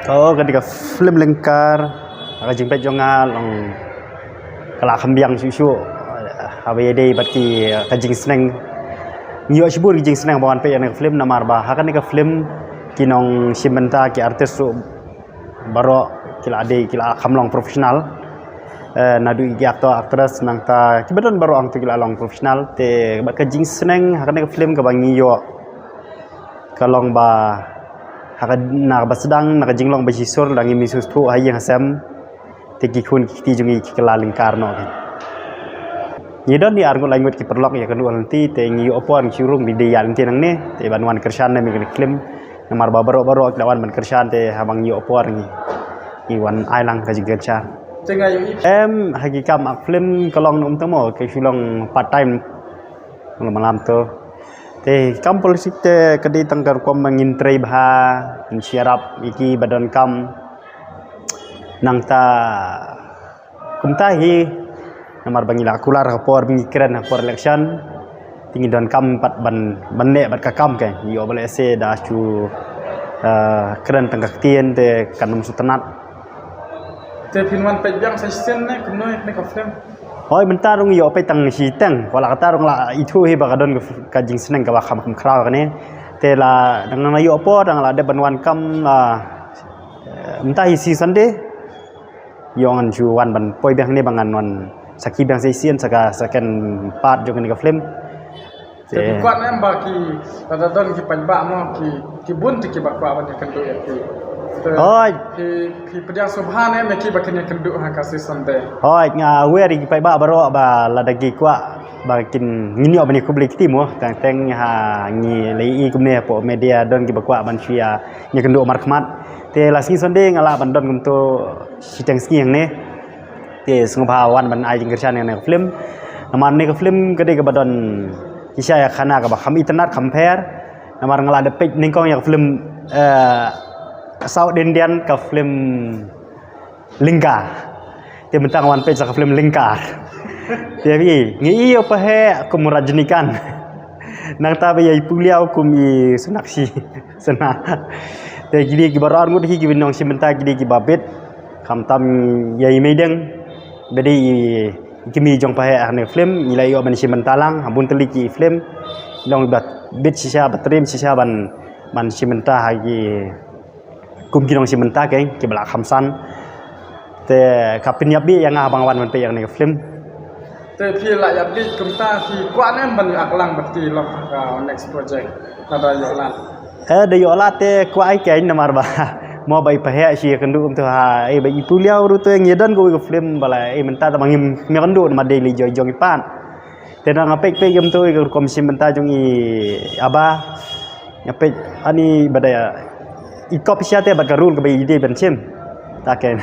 Oh, ketika film lengkar, agak jemput jongal, kalau kambiang susu, apa day berarti kajing seneng, nyo cibur kajing seneng bawan pe yang film nama arba, hakan nika film kinong simenta ki artis tu baru kila ade kila kamlong profesional, nadu iki aktor aktris nang ta kibadan baru ang tu kila long profesional, te kajing seneng hakan nika film kabangi yo, kalong ba hakan nak basedang nak jinglong bajisur dangi misus tu hayang hasam tegi kun kiti jungi kila lingkar no kan yedon di argo langut ki perlok ya kedua nanti te ngi opon curung di dia nanti nang ne te banwan kersan ne mi klim namar babaro lawan ban kersan te habang ngi opor ngi wan ailang ka jigercha hakikam ak film kalong num tamo ke sulong part time malam tu te kam politik te kedi tangkar kom mengintrai bah siarap iki badan kam nang ta kumtahi namar bangila kular rapor mengikran rapor election tinggi dan kam pat ban ne bat kakam ke yo bale se da chu keren tangkak tien te kanum sutenat te pinwan pejang session ne kunoi ne ka film hoi bentar rung yo pe tang si tang wala kata rung la itu he bagadon kajing seneng ka bakam krau kane te la dang na yo po dang la de banwan kam la entah isi sande yongan chu wan ban poi bang ne bangan wan saki bang session saka second part jo ni ka film te kuat ne baki ada don ki pajba mo ki bun ki bakwa ban kan do ki hoi ki pediang subhan ne ki bakin kan do ha kasih sande hoi nga weri ki pai ba baro ba la dagi kwa bakin ngini obani ku beli kitimo tang teng ha ngi lei ku ne po media don ki bakwa ban sia nya kan do markmat te la sing sonde ngala ban don untuk siteng ski yang ne te sungbawan ban ai jingkersan yang film naman ne ka film gede ka badon kisah ya khana ka ba kham internet compare namar ngala de page ningkong ya film South Indian ka film Lingkar te mentang one page ka film Lingkar te bi ngi iyo pa he kum rajnikan nang ta be puliau kum i sunaksi sana te gidi ki barar ngud hi ki binong simenta gidi ki babet kam tam yai medeng bedi kimi jong pa he ane film nilai yo ban simenta lang habun teliki film long bat bit sisa batrim sisa ban simenta hagi kum kinong simenta ke ki bala khamsan te kapin yabi yang abang wan pe yang ni film te phi la yabi kumta ki kwa ne ban aklang bati lok next project ada yolan de yola te kwa ai ke namar ba mo bai pa he si kendu tu ha bai ipuliau ru tu yang yedan go film bala menta ta bangim me kendu ma daily joy jong ipan te na ngapek pe gem tu kom simenta jong i aba ngapek ani badaya ikop siate bagarul ke bai ide ben sim ta ken